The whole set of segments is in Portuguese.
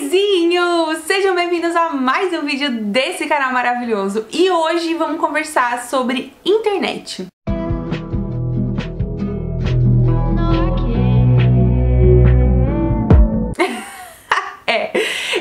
Oizinhos! Sejam bem-vindos a mais um vídeo desse canal maravilhoso. E hoje vamos conversar sobre internet.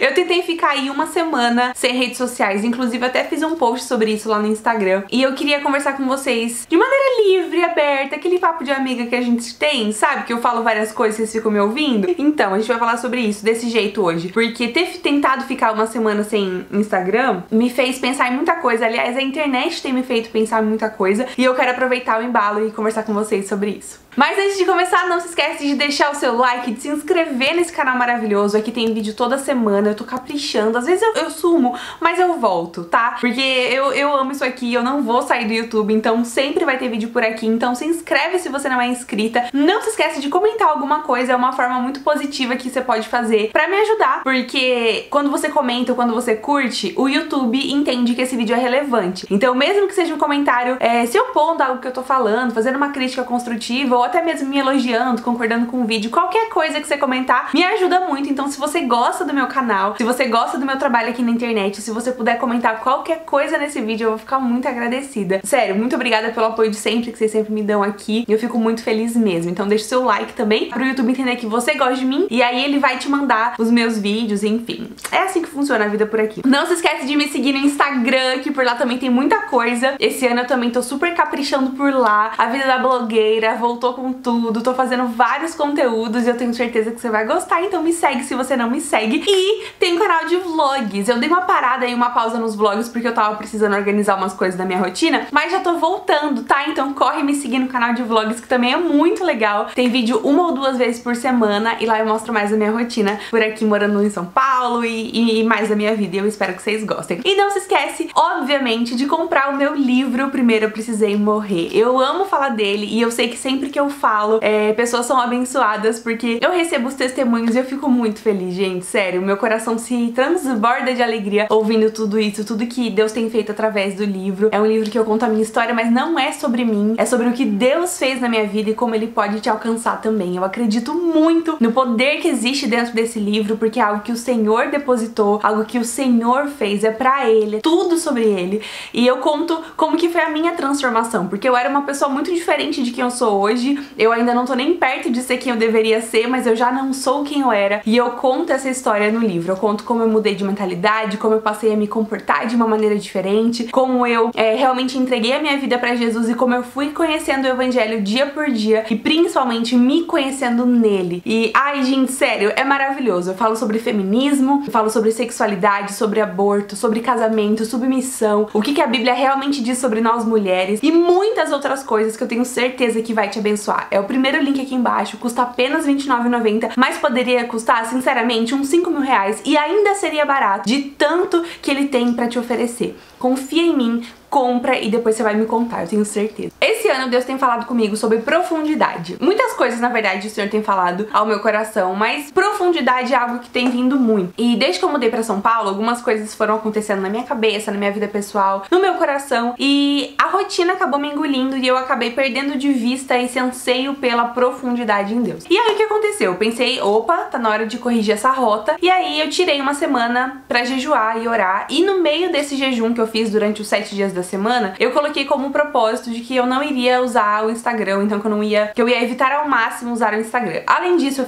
Eu tentei ficar aí uma semana sem redes sociais, inclusive até fiz um post sobre isso lá no Instagram. E eu queria conversar com vocês de maneira livre, aberta, aquele papo de amiga que a gente tem, sabe? Que eu falo várias coisas e vocês ficam me ouvindo. Então, a gente vai falar sobre isso, desse jeito hoje. Porque ter tentado ficar uma semana sem Instagram me fez pensar em muita coisa. Aliás, a internet tem me feito pensar em muita coisa. E eu quero aproveitar o embalo e conversar com vocês sobre isso. Mas antes de começar, não se esquece de deixar o seu like, de se inscrever nesse canal maravilhoso. Aqui tem vídeo toda semana, eu tô caprichando. Às vezes eu sumo, mas eu volto, tá? Porque eu amo isso aqui, eu não vou sair do YouTube, então sempre vai ter vídeo por aqui. Então se inscreve se você não é inscrita. Não se esquece de comentar alguma coisa, é uma forma muito positiva que você pode fazer pra me ajudar. Porque quando você comenta ou quando você curte, o YouTube entende que esse vídeo é relevante. Então mesmo que seja um comentário se opondo a algo que eu tô falando, fazendo uma crítica construtiva, ou até mesmo me elogiando, concordando com o vídeo, qualquer coisa que você comentar me ajuda muito. Então se você gosta do meu canal, se você gosta do meu trabalho aqui na internet, se você puder comentar qualquer coisa nesse vídeo, eu vou ficar muito agradecida. Sério, muito obrigada pelo apoio de sempre, que vocês sempre me dão aqui, e eu fico muito feliz mesmo. Então deixa o seu like também, pro YouTube entender que você gosta de mim, e aí ele vai te mandar os meus vídeos, enfim. É assim que funciona a vida por aqui. Não se esquece de me seguir no Instagram, que por lá também tem muita coisa. Esse ano eu também tô super caprichando por lá. A vida da blogueira voltou com tudo, tô fazendo vários conteúdos e eu tenho certeza que você vai gostar, então me segue se você não me segue. E tem um canal de vlogs. Eu dei uma parada aí, uma pausa nos vlogs porque eu tava precisando organizar umas coisas da minha rotina, mas já tô voltando, tá? Então corre me seguir no canal de vlogs, que também é muito legal. Tem vídeo 1 ou 2 vezes por semana e lá eu mostro mais da minha rotina por aqui morando em São Paulo e mais da minha vida, e eu espero que vocês gostem. E não se esquece, obviamente, de comprar o meu livro Primeiro Eu Precisei Morrer. Eu amo falar dele e eu sei que sempre que eu falo, pessoas são abençoadas, porque eu recebo os testemunhos e eu fico muito feliz, gente, sério, meu coração se transborda de alegria ouvindo tudo isso, tudo que Deus tem feito através do livro. É um livro que eu conto a minha história, mas não é sobre mim, é sobre o que Deus fez na minha vida e como Ele pode te alcançar também. Eu acredito muito no poder que existe dentro desse livro, porque é algo que o Senhor depositou, algo que o Senhor fez, é pra Ele, é tudo sobre Ele. E eu conto como que foi a minha transformação, porque eu era uma pessoa muito diferente de quem eu sou hoje. Eu ainda não tô nem perto de ser quem eu deveria ser, mas eu já não sou quem eu era. E eu conto essa história no livro. Eu conto como eu mudei de mentalidade, como eu passei a me comportar de uma maneira diferente, como eu realmente entreguei a minha vida pra Jesus e como eu fui conhecendo o Evangelho dia por dia e principalmente me conhecendo nele. E, ai gente, sério, é maravilhoso. Eu falo sobre feminismo, eu falo sobre sexualidade, sobre aborto, sobre casamento, submissão, o que a Bíblia realmente diz sobre nós mulheres e muitas outras coisas que eu tenho certeza que vai te abençoar. É o primeiro link aqui embaixo, custa apenas R$29,90, mas poderia custar, sinceramente, uns R$5.000 e ainda seria barato de tanto que ele tem pra te oferecer. Confia em mim, compra e depois você vai me contar, eu tenho certeza. Esse ano Deus tem falado comigo sobre profundidade. Muitas coisas, na verdade, o Senhor tem falado ao meu coração, mas profundidade é algo que tem vindo muito. E desde que eu mudei pra São Paulo, algumas coisas foram acontecendo na minha cabeça, na minha vida pessoal, no meu coração, e a rotina acabou me engolindo e eu acabei perdendo de vista esse anseio pela profundidade em Deus. E aí o que aconteceu? Eu pensei, opa, tá na hora de corrigir essa rota, e aí eu tirei uma semana pra jejuar e orar, e no meio desse jejum que eu fiz durante os 7 dias da semana, eu coloquei como propósito de que eu não iria usar o Instagram, então que eu ia evitar ao máximo usar o Instagram. Além disso, eu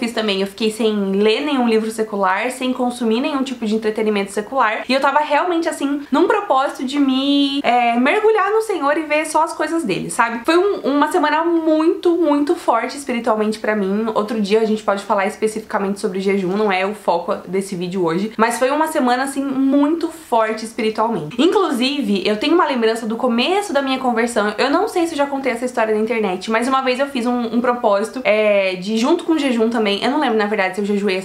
fiquei sem ler nenhum livro secular, sem consumir nenhum tipo de entretenimento secular, e eu tava realmente assim, num propósito de me mergulhar no Senhor e ver só as coisas dele, sabe? Foi uma semana muito forte espiritualmente pra mim. Outro dia a gente pode falar especificamente sobre jejum, não é o foco desse vídeo hoje, mas foi uma semana assim muito forte espiritualmente. Inclusive, eu tenho uma lembrança do começo da minha conversão. Eu não sei se eu já contei essa história na internet, mas uma vez eu fiz um propósito de junto com o jejum também. Eu não lembro, na verdade, se eu jejuei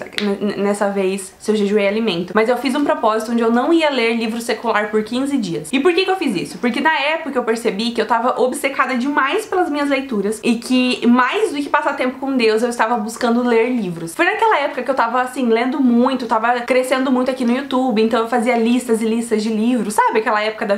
nessa vez, se eu jejuei alimento, mas eu fiz um propósito onde eu não ia ler livro secular por 15 dias. E por que eu fiz isso? Porque na época eu percebi que eu tava obcecada demais pelas minhas leituras e que mais do que passar tempo com Deus, eu estava buscando ler livros. Foi naquela época que eu tava assim, lendo muito, tava crescendo muito aqui no YouTube, então eu fazia listas e listas de livros, sabe? Aquela época da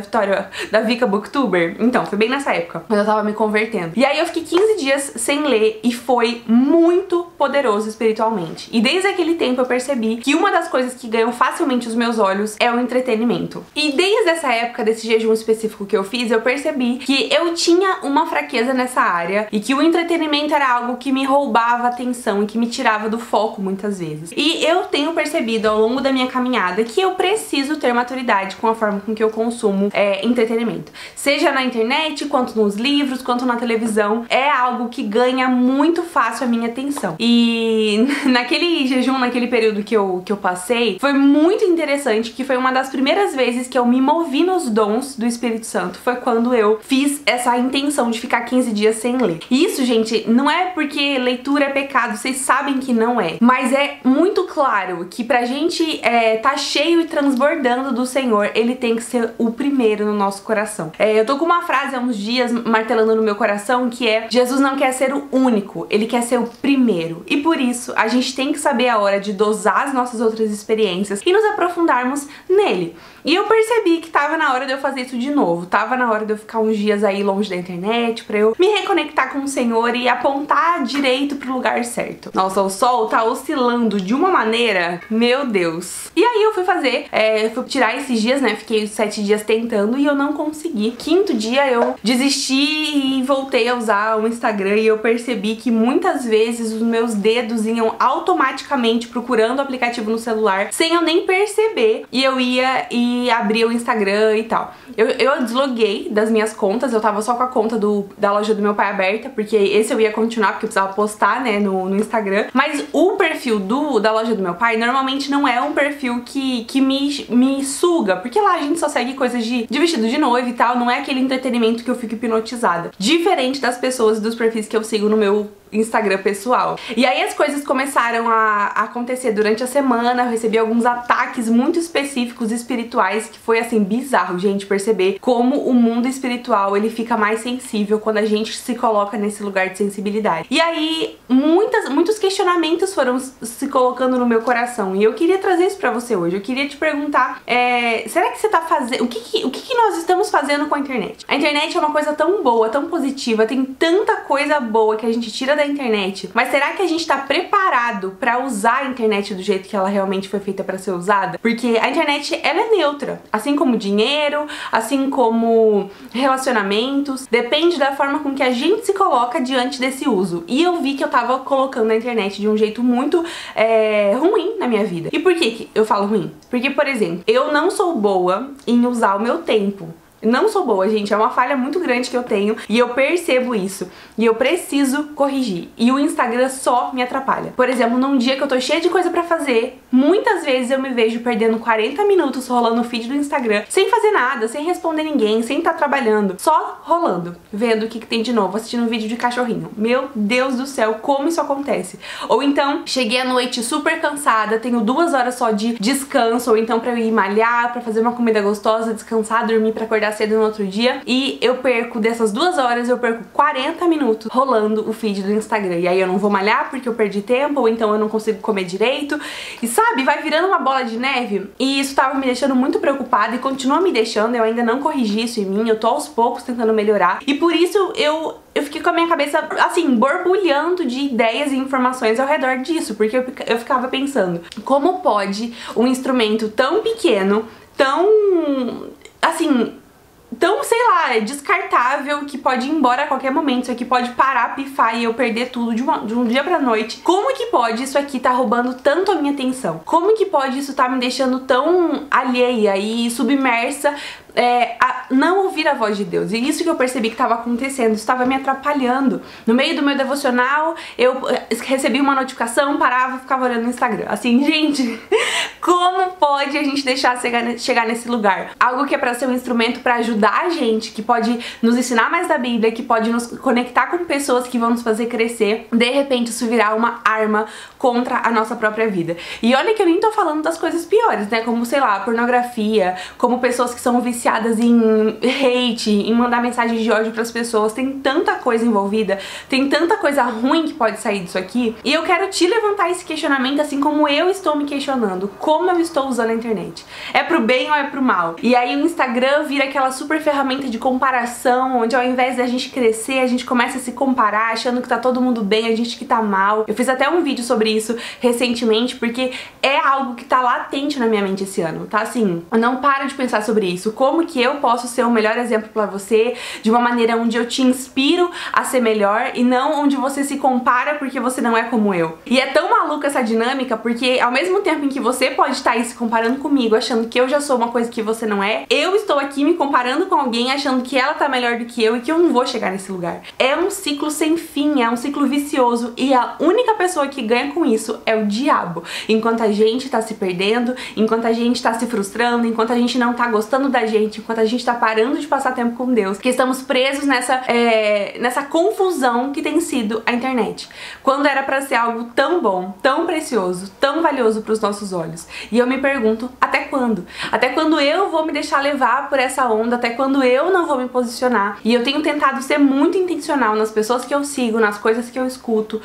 da Vika Booktuber? Então, foi bem nessa época, quando eu tava me convertendo. E aí eu fiquei 15 dias sem ler e foi muito poderoso espiritualmente. E desde aquele tempo eu percebi que uma das coisas que ganham facilmente os meus olhos é o entretenimento. E desde essa época, desse jejum específico que eu fiz, eu percebi que eu tinha uma fraqueza nessa área e que o entretenimento era algo que me roubava a atenção e que me tirava do foco muitas vezes. E eu tenho percebido ao longo da minha caminhada que eu preciso ter maturidade com a forma com que eu consumo entretenimento. Seja na internet, quanto nos livros, quanto na televisão, é algo que ganha muito fácil a minha atenção. E naquele jejum, naquele período que eu passei, foi muito interessante, que foi uma das primeiras vezes que eu me movi nos dons do Espírito Santo. Foi quando eu fiz essa intenção de ficar 15 dias sem ler. E isso, gente, não é porque leitura é pecado, vocês sabem que não é. Mas é muito claro que pra gente tá cheio e transbordando do Senhor, Ele tem que ser o primeiro no nosso coração. Eu tô com uma frase há uns dias martelando no meu coração que é: Jesus não quer ser o único, Ele quer ser o primeiro. E por isso, a gente tem que saber a hora de dosar as nossas outras experiências e nos aprofundarmos nele. E eu percebi que tava na hora de eu fazer isso de novo. Tava na hora de eu ficar uns dias aí longe da internet pra eu me reconectar com o Senhor e apontar direito pro lugar certo. Nossa, o sol tá oscilando de uma maneira, meu Deus. E aí eu fui fazer, fui tirar esses dias, né? Fiquei 7 dias tentando e eu não consegui. Quinto dia eu desisti e voltei a usar o Instagram e eu percebi que muitas vezes os meus dedos iam automaticamente procurando o aplicativo no celular sem eu nem perceber, e eu ia e abria o Instagram e tal. Eu desloguei das minhas contas, eu tava só com a conta da loja do meu pai aberta, porque esse eu ia continuar, porque eu precisava postar, né, no Instagram. Mas o perfil da loja do meu pai normalmente não é um perfil que me suga, porque lá a gente só segue coisas de vestido de noiva e tal, não é aquele entretenimento que eu fico hipnotizada. Diferente das pessoas e dos perfis que eu sigo no meu Instagram pessoal. E aí as coisas começaram a acontecer durante a semana, eu recebi alguns ataques muito específicos espirituais, que foi assim, bizarro, gente, perceber como o mundo espiritual, ele fica mais sensível quando a gente se coloca nesse lugar de sensibilidade. E aí, muitos questionamentos foram se colocando no meu coração, e eu queria trazer isso pra você hoje. Eu queria te perguntar, será que você tá fazendo... O que nós estamos fazendo com a internet? A internet é uma coisa tão boa, tão positiva, tem tanta coisa boa que a gente tira da internet, mas será que a gente tá preparado pra usar a internet do jeito que ela realmente foi feita pra ser usada? Porque a internet, ela é neutra, assim como dinheiro, assim como relacionamentos, depende da forma com que a gente se coloca diante desse uso. E eu vi que eu tava colocando a internet de um jeito muito ruim na minha vida. E por que eu falo ruim? Porque, por exemplo, eu não sou boa em usar o meu tempo. Não sou boa, gente, é uma falha muito grande que eu tenho e eu percebo isso e eu preciso corrigir, e o Instagram só me atrapalha. Por exemplo, num dia que eu tô cheia de coisa pra fazer, muitas vezes eu me vejo perdendo 40 minutos rolando o feed do Instagram sem fazer nada, sem responder ninguém, sem estar trabalhando, só rolando, vendo o que tem de novo, assistindo um vídeo de cachorrinho. Meu Deus do céu, como isso acontece? Ou então, cheguei à noite super cansada, tenho 2 horas só de descanso, ou então pra eu ir malhar, pra fazer uma comida gostosa, descansar, dormir pra acordar cedo no outro dia, e eu perco, dessas 2 horas, eu perco 40 minutos rolando o feed do Instagram. E aí eu não vou malhar porque eu perdi tempo, ou então eu não consigo comer direito. E sabe, vai virando uma bola de neve. E isso tava me deixando muito preocupada e continua me deixando. Eu ainda não corrigi isso em mim, eu tô aos poucos tentando melhorar. E por isso eu fiquei com a minha cabeça, assim, borbulhando de ideias e informações ao redor disso, porque eu ficava pensando, como pode um instrumento tão pequeno, tão, assim, tão, sei lá, descartável, que pode ir embora a qualquer momento, isso aqui pode parar, pifar e eu perder tudo de um dia pra noite. Como que pode isso aqui tá roubando tanto a minha atenção? Como que pode isso tá me deixando tão alheia e submersa a não ouvir a voz de Deus? E isso que eu percebi que estava acontecendo, isso estava me atrapalhando. No meio do meu devocional, eu recebi uma notificação, parava e ficava olhando no Instagram. Assim, gente, como pode a gente deixar chegar nesse lugar? Algo que é pra ser um instrumento pra ajudar a gente, que pode nos ensinar mais da Bíblia, que pode nos conectar com pessoas que vão nos fazer crescer, de repente isso virar uma arma contra a nossa própria vida. E olha que eu nem tô falando das coisas piores, né? Como, sei lá, pornografia, como pessoas que são viciadas em hate, em mandar mensagens de ódio pras pessoas. Tem tanta coisa envolvida, tem tanta coisa ruim que pode sair disso aqui. E eu quero te levantar esse questionamento, assim como eu estou me questionando. como eu estou usando a internet. É pro bem ou é pro mal? E aí o Instagram vira aquela super ferramenta de comparação, onde ao invés da gente crescer, a gente começa a se comparar, achando que tá todo mundo bem, a gente que tá mal. Eu fiz até um vídeo sobre isso recentemente, porque é algo que tá latente na minha mente esse ano, tá? Assim, eu não paro de pensar sobre isso. Como que eu posso ser o melhor exemplo pra você, de uma maneira onde eu te inspiro a ser melhor e não onde você se compara porque você não é como eu. E é tão maluca essa dinâmica, porque ao mesmo tempo em que você pode estar aí se comparando comigo, achando que eu já sou uma coisa que você não é, eu estou aqui me comparando com alguém, achando que ela tá melhor do que eu e que eu não vou chegar nesse lugar. É um ciclo sem fim, é um ciclo vicioso, e a única pessoa que ganha com isso é o diabo. Enquanto a gente tá se perdendo, enquanto a gente tá se frustrando, enquanto a gente não tá gostando da gente, enquanto a gente tá parando de passar tempo com Deus, que estamos presos nessa confusão que tem sido a internet. Quando era pra ser algo tão bom, tão precioso, tão valioso pros nossos olhos. E eu me pergunto, até quando? Até quando eu vou me deixar levar por essa onda? Até quando eu não vou me posicionar? E eu tenho tentado ser muito intencional nas pessoas que eu sigo, nas coisas que eu escuto,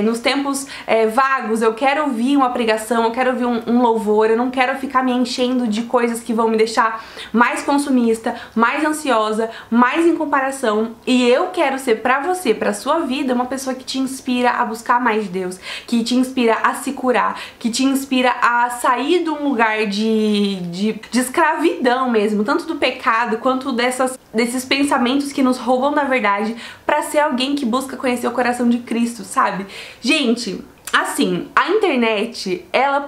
nos tempos vagos. Eu quero ouvir uma pregação, eu quero ouvir um louvor, eu não quero ficar me enchendo de coisas que vão me deixar mais consumista, mais ansiosa, mais em comparação. E eu quero ser pra você, pra sua vida, uma pessoa que te inspira a buscar mais de Deus, que te inspira a se curar, que te inspira a sair de um lugar de escravidão mesmo, tanto do pecado quanto desses pensamentos que nos roubam da verdade, pra ser alguém que busca conhecer o coração de Cristo, sabe? Gente, assim, a internet, ela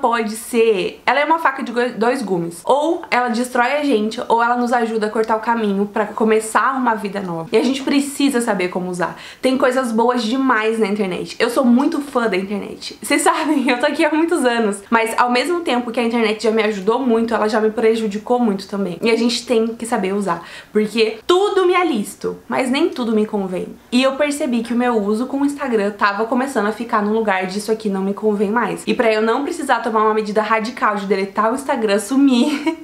é uma faca de dois gumes. Ou ela destrói a gente, ou ela nos ajuda a cortar o caminho pra começar uma vida nova. E a gente precisa saber como usar. Tem coisas boas demais na internet. Eu sou muito fã da internet. Vocês sabem, eu tô aqui há muitos anos. Mas ao mesmo tempo que a internet já me ajudou muito, ela já me prejudicou muito também. E a gente tem que saber usar. Porque tudo me alisto, mas nem tudo me convém. E eu percebi que o meu uso com o Instagram tava começando a ficar no lugar disso aqui não me convém mais. E pra eu não precisar tomar uma medida radical de deletar o Instagram, sumir,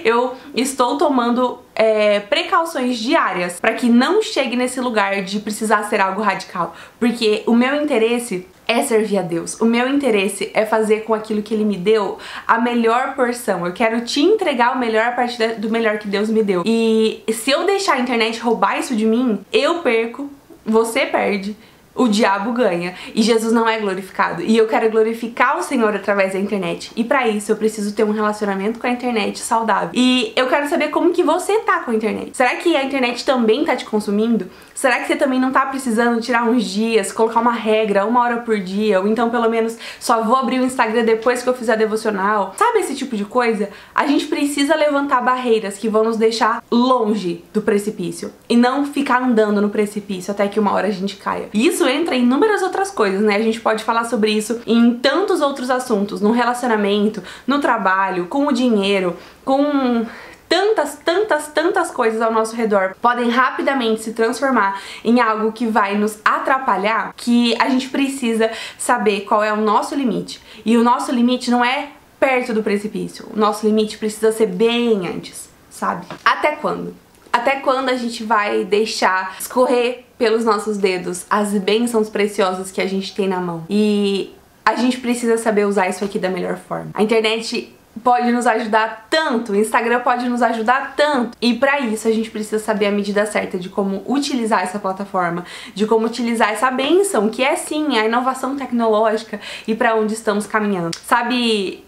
eu estou tomando precauções diárias pra que não chegue nesse lugar de precisar ser algo radical. Porque o meu interesse é servir a Deus. O meu interesse é fazer com aquilo que Ele me deu a melhor porção. Eu quero te entregar o melhor a partir do melhor que Deus me deu. E se eu deixar a internet roubar isso de mim, eu perco, você perde, o diabo ganha e Jesus não é glorificado. E eu quero glorificar o Senhor através da internet. E pra isso eu preciso ter um relacionamento com a internet saudável. E eu quero saber como que você tá com a internet. Será que a internet também tá te consumindo? Será que você também não tá precisando tirar uns dias, colocar uma regra, 1 hora por dia? Ou então pelo menos só vou abrir o Instagram depois que eu fizer devocional? Sabe esse tipo de coisa? A gente precisa levantar barreiras que vão nos deixar longe do precipício. E não ficar andando no precipício até que uma hora a gente caia. E isso entra em inúmeras outras coisas, né? A gente pode falar sobre isso em tantos outros assuntos, no relacionamento, no trabalho, com o dinheiro, com tantas coisas ao nosso redor podem rapidamente se transformar em algo que vai nos atrapalhar, que a gente precisa saber qual é o nosso limite. E o nosso limite não é perto do precipício, o nosso limite precisa ser bem antes, sabe? Até quando? Até quando a gente vai deixar escorrer pelos nossos dedos as bênçãos preciosas que a gente tem na mão? E a gente precisa saber usar isso aqui da melhor forma. A internet pode nos ajudar tanto, o Instagram pode nos ajudar tanto. E pra isso a gente precisa saber a medida certa de como utilizar essa plataforma, de como utilizar essa bênção, que é sim a inovação tecnológica e pra onde estamos caminhando. Sabe,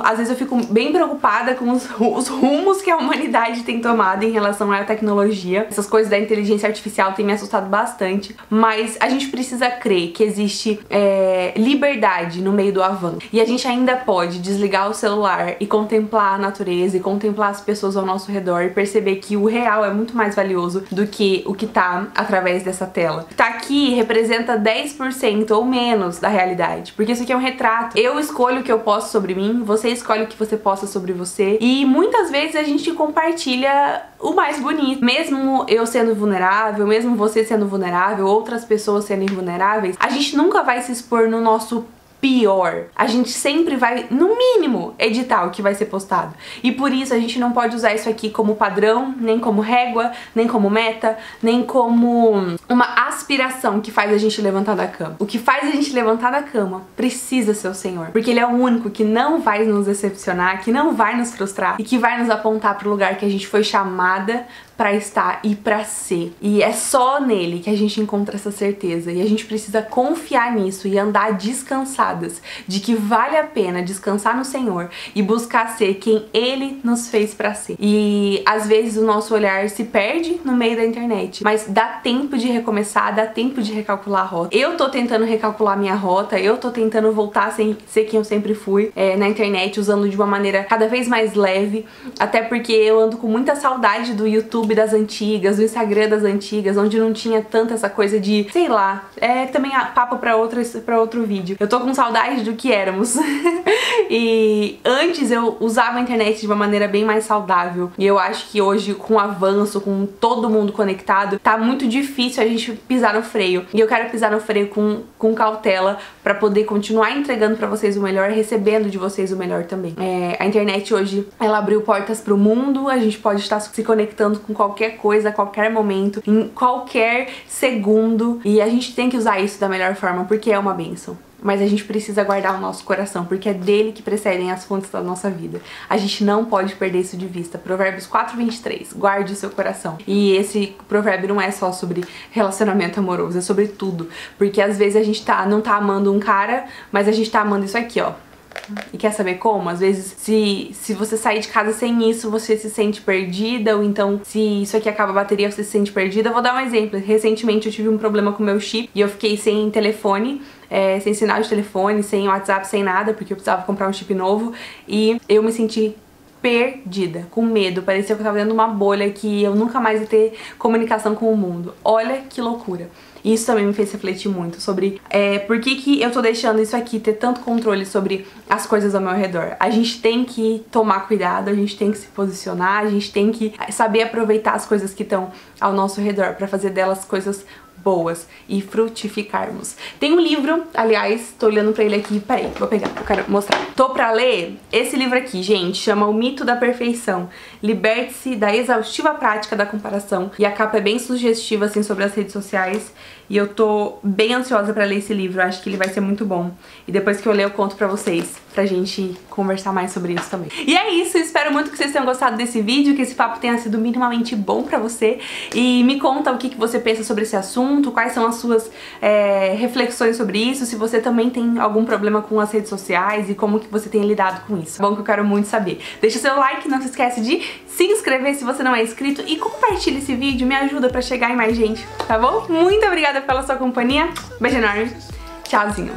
às vezes eu fico bem preocupada com os rumos que a humanidade tem tomado em relação à tecnologia. Essas coisas da inteligência artificial têm me assustado bastante, mas a gente precisa crer que existe liberdade no meio do avanço. E a gente ainda pode desligar o celular e contemplar a natureza e contemplar as pessoas ao nosso redor e perceber que o real é muito mais valioso do que o que tá através dessa tela. Tá aqui representa 10% ou menos da realidade, porque isso aqui é um retrato. Eu escolho o que eu posto sobre mim, você escolhe o que você posta sobre você, e muitas vezes a gente compartilha o mais bonito. Mesmo eu sendo vulnerável, mesmo você sendo vulnerável, outras pessoas sendo vulneráveis, a gente nunca vai se expor no nosso pior. A gente sempre vai, no mínimo, editar o que vai ser postado. E por isso a gente não pode usar isso aqui como padrão, nem como régua, nem como meta, nem como uma aspiração que faz a gente levantar da cama. O que faz a gente levantar da cama precisa ser o Senhor, porque Ele é o único que não vai nos decepcionar, que não vai nos frustrar e que vai nos apontar pro lugar que a gente foi chamada pra estar e pra ser. E é só nele que a gente encontra essa certeza. E a gente precisa confiar nisso e andar descansadas de que vale a pena descansar no Senhor e buscar ser quem Ele nos fez pra ser. E às vezes o nosso olhar se perde no meio da internet, mas dá tempo de recomeçar, dá tempo de recalcular a rota. Eu tô tentando recalcular minha rota, eu tô tentando voltar a ser quem eu sempre fui na internet, usando de uma maneira cada vez mais leve, até porque eu ando com muita saudade do YouTube das antigas, do Instagram das antigas, onde não tinha tanta essa coisa de, sei lá, também papo pra outro vídeo. Eu tô com saudade do que éramos. E antes eu usava a internet de uma maneira bem mais saudável. E eu acho que hoje, com o avanço, com todo mundo conectado, tá muito difícil a gente pisar no freio. E eu quero pisar no freio com cautela pra poder continuar entregando pra vocês o melhor, recebendo de vocês o melhor também. A internet hoje, ela abriu portas pro mundo, a gente pode estar se conectando com qualquer coisa, a qualquer momento, em qualquer segundo. E a gente tem que usar isso da melhor forma, porque é uma bênção. Mas a gente precisa guardar o nosso coração, porque é dele que precedem as fontes da nossa vida. A gente não pode perder isso de vista. Provérbios 4:23, guarde o seu coração. E esse provérbio não é só sobre relacionamento amoroso, é sobre tudo. Porque às vezes a gente não tá amando um cara, mas a gente tá amando isso aqui, ó. E quer saber como? Às vezes, se você sair de casa sem isso, você se sente perdida, ou então, se isso aqui acaba a bateria, você se sente perdida. Eu vou dar um exemplo. Recentemente eu tive um problema com o meu chip e eu fiquei sem telefone, sem sinal de telefone, sem WhatsApp, sem nada, porque eu precisava comprar um chip novo, e eu me senti perdida, com medo. Parecia que eu tava dentro de uma bolha que eu nunca mais ia ter comunicação com o mundo. Olha que loucura. Isso também me fez refletir muito sobre por que eu tô deixando isso aqui ter tanto controle sobre as coisas ao meu redor. A gente tem que tomar cuidado, a gente tem que se posicionar, a gente tem que saber aproveitar as coisas que estão ao nosso redor pra fazer delas coisas boas e frutificarmos. Tem um livro, aliás, tô olhando pra ele aqui, peraí, vou pegar, eu quero mostrar. Tô pra ler esse livro aqui, gente, chama O Mito da Perfeição. Liberte-se da exaustiva prática da comparação. E a capa é bem sugestiva, assim, sobre as redes sociais. E eu tô bem ansiosa pra ler esse livro, acho que ele vai ser muito bom. E depois que eu ler, eu conto pra vocês, pra gente conversar mais sobre isso também. E é isso, espero muito que vocês tenham gostado desse vídeo, que esse papo tenha sido minimamente bom pra você. E me conta o que você pensa sobre esse assunto, quais são as suas reflexões sobre isso, se você também tem algum problema com as redes sociais e como que você tem lidado com isso. Bom, que eu quero muito saber. Deixa seu like, não se esquece de se inscrever se você não é inscrito e compartilha esse vídeo, me ajuda pra chegar em mais gente, tá bom? Muito obrigada pela sua companhia, beijo enorme, tchauzinho!